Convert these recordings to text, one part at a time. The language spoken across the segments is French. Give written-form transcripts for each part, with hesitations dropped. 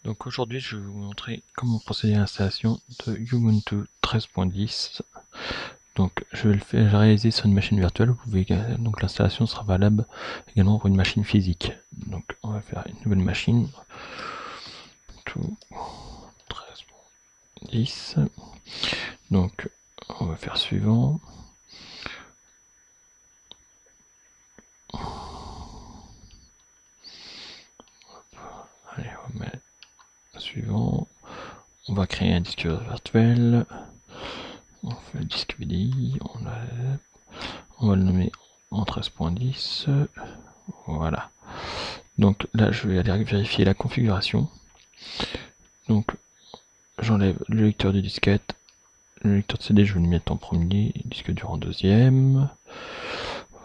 Donc aujourd'hui, je vais vous montrer comment procéder à l'installation de Ubuntu 13.10. Donc je vais le réaliser sur une machine virtuelle. Donc l'installation sera valable également pour une machine physique. Donc on va faire une nouvelle machine. Ubuntu 13.10. Donc on va faire suivant. Allez, on va mettre suivant. On va créer un disque virtuel. On fait le disque VDI. On va le nommer en 13.10. Voilà. Donc là, je vais aller vérifier la configuration. Donc j'enlève le lecteur de disquette. Le lecteur de CD, je vais le mettre en premier. Disque dur en deuxième.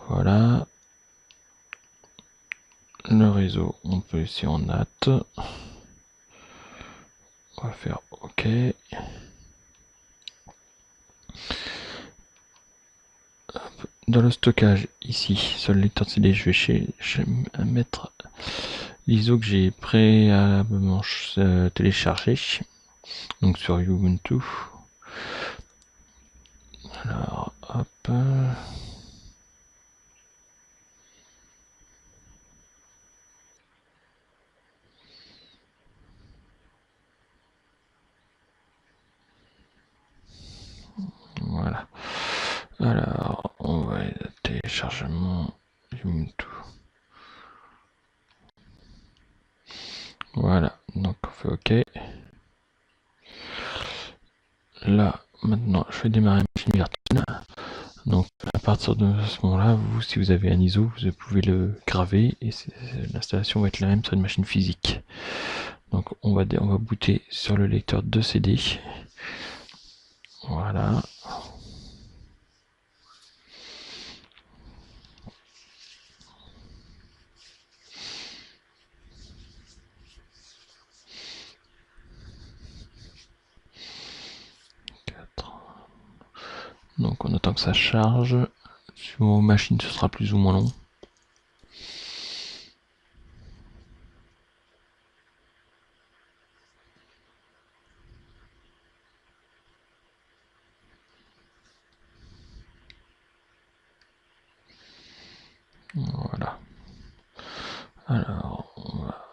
Voilà. Le réseau, on peut laisser en NAT. On va faire OK. Dans le stockage, ici, sur le lecteur de CD, je vais mettre l'ISO que j'ai préalablement téléchargé. Donc sur Ubuntu. Alors, hop. Voilà. Alors, on va téléchargement Ubuntu. Voilà, donc on fait OK. Là, maintenant, je vais démarrer ma machine virtuelle. Donc, à partir de ce moment-là, vous, si vous avez un ISO, vous pouvez le graver et l'installation va être la même sur une machine physique. Donc, on va booter sur le lecteur de CD. Voilà. Donc, on attend que ça charge. Sur vos machines, ce sera plus ou moins long. Voilà. Alors, on va...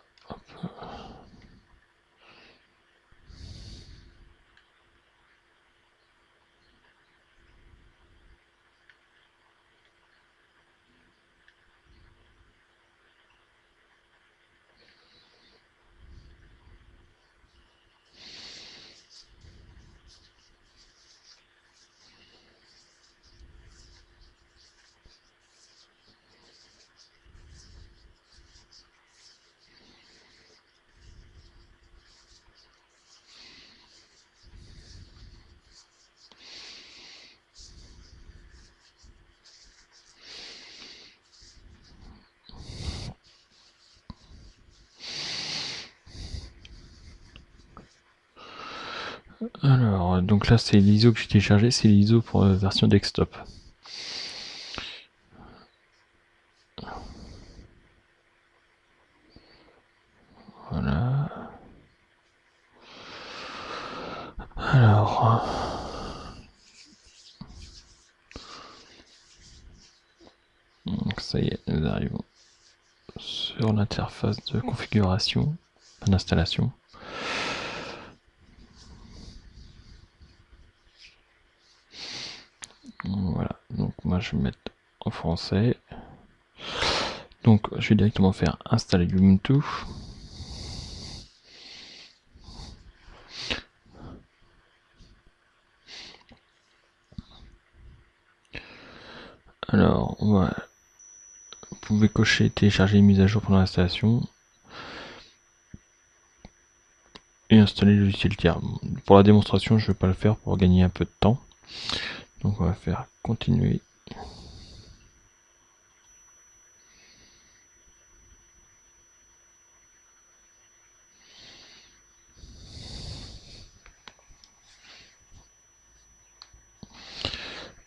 Alors, donc là, c'est l'ISO que j'ai téléchargé, c'est l'ISO pour version desktop. Voilà. Alors, donc ça y est, nous arrivons sur l'interface de configuration, d'installation. Voilà, donc moi je vais mettre en français. Donc je vais directement faire installer Ubuntu. Alors, vous pouvez cocher télécharger les mises à jour pendant l'installation et installer le logiciel tiers. Pour la démonstration, je ne vais pas le faire pour gagner un peu de temps. Donc on va faire continuer.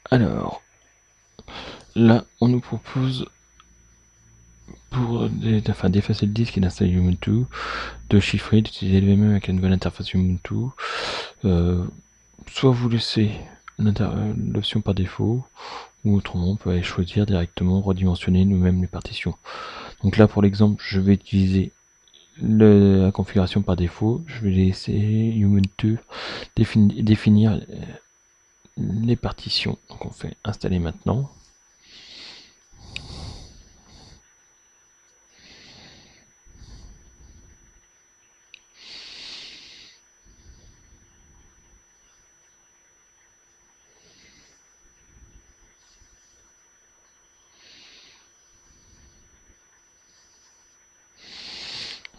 Alors, là, on nous propose pour enfin, d'effacer le disque et d'installer Ubuntu, de chiffrer, d'utiliser le VM avec une nouvelle interface Ubuntu. Soit vous laissez l'option par défaut, ou autrement on peut aller choisir directement redimensionner nous-mêmes les partitions. Donc là pour l'exemple je vais utiliser la configuration par défaut, je vais laisser Ubuntu définir les partitions. Donc on fait installer maintenant.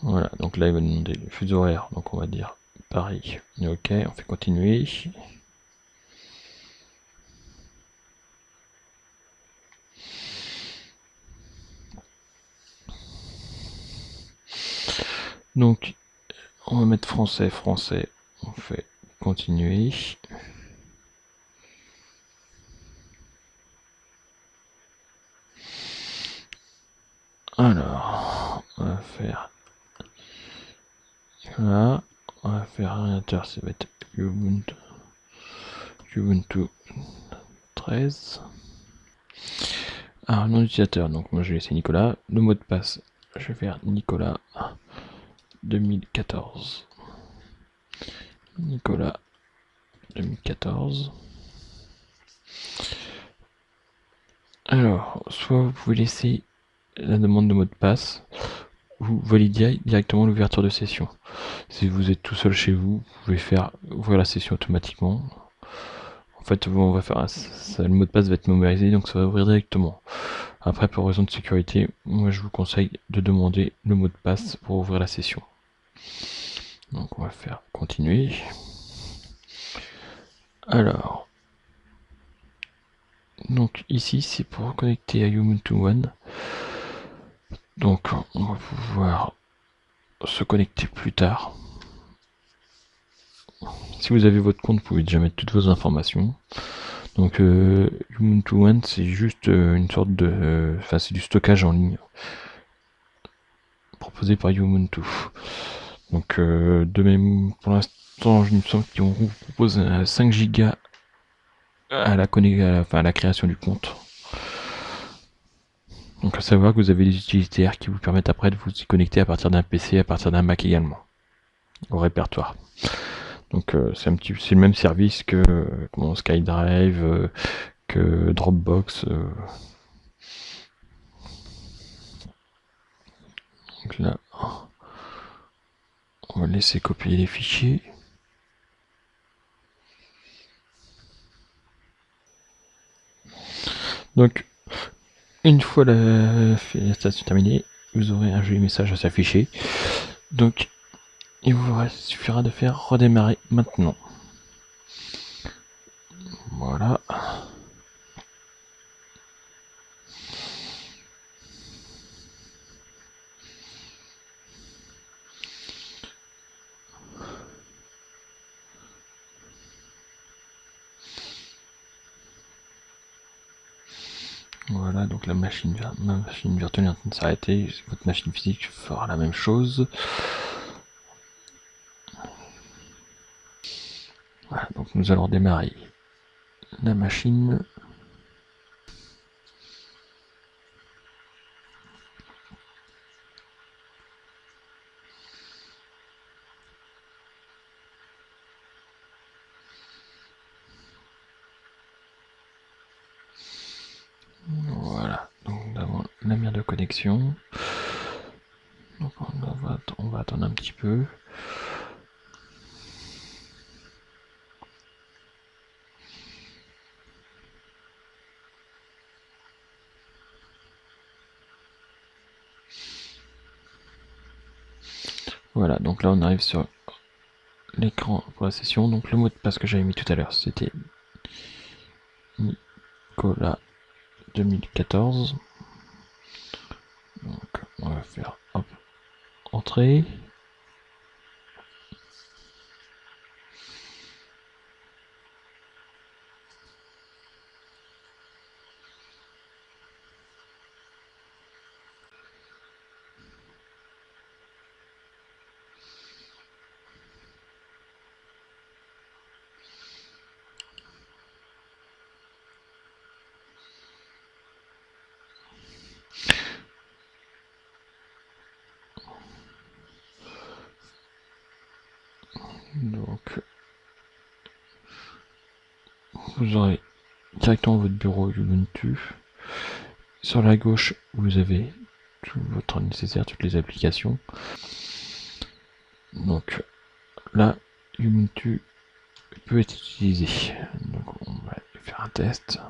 Voilà, donc là il va nous demander le fuseau horaire, donc on va dire Paris, ok, on fait continuer. Donc on va mettre français, français, on fait continuer. Alors, on va faire là, on va faire ordinateur, ça va être Ubuntu 13. Alors, nom d'utilisateur, donc moi je vais laisser Nicolas. Le mot de passe, je vais faire Nicolas 2014. Nicolas 2014. Alors, soit vous pouvez laisser la demande de mot de passe, ou valider directement l'ouverture de session. Si vous êtes tout seul chez vous, vous pouvez faire ouvrir la session automatiquement. En fait, on va faire le mot de passe va être mémorisé, donc ça va ouvrir directement. Après, pour raison de sécurité, moi je vous conseille de demander le mot de passe pour ouvrir la session. Donc on va faire continuer. Alors, donc ici c'est pour connecter à Ubuntu One. Donc on va pouvoir se connecter plus tard. Si vous avez votre compte, vous pouvez déjà mettre toutes vos informations. Donc Ubuntu One c'est juste une sorte de... Enfin c'est du stockage en ligne proposé par Ubuntu. Donc de même pour l'instant je me sens qu'on vous propose 5 Go à la création du compte. Donc à savoir que vous avez des utilitaires qui vous permettent après de vous y connecter à partir d'un PC, à partir d'un Mac également, au répertoire. Donc c'est le même service que SkyDrive, que Dropbox. Donc là, on va laisser copier les fichiers. Donc une fois l'installation terminée, vous aurez un joli message à s'afficher. Donc il vous suffira de faire redémarrer maintenant. Voilà. Voilà, donc ma machine virtuelle est en train de s'arrêter. Votre machine physique fera la même chose. Voilà, donc nous allons démarrer la machine. Voilà, donc nous avons la lumière de connexion. Donc on va attendre un petit peu. Voilà, donc là on arrive sur l'écran pour la session. Donc le mot de passe que j'avais mis tout à l'heure, c'était Nicolas 2014. Donc on va faire hop, entrée. Donc vous aurez directement votre bureau Ubuntu. Sur la gauche, vous avez tout votre nécessaire, toutes les applications. Donc là, Ubuntu peut être utilisé. Donc on va faire un test.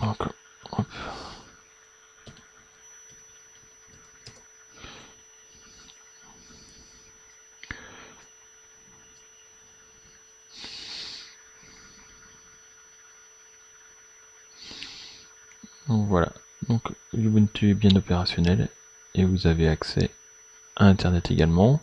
Donc, hop. Donc voilà, donc Ubuntu est bien opérationnel et vous avez accès à Internet également.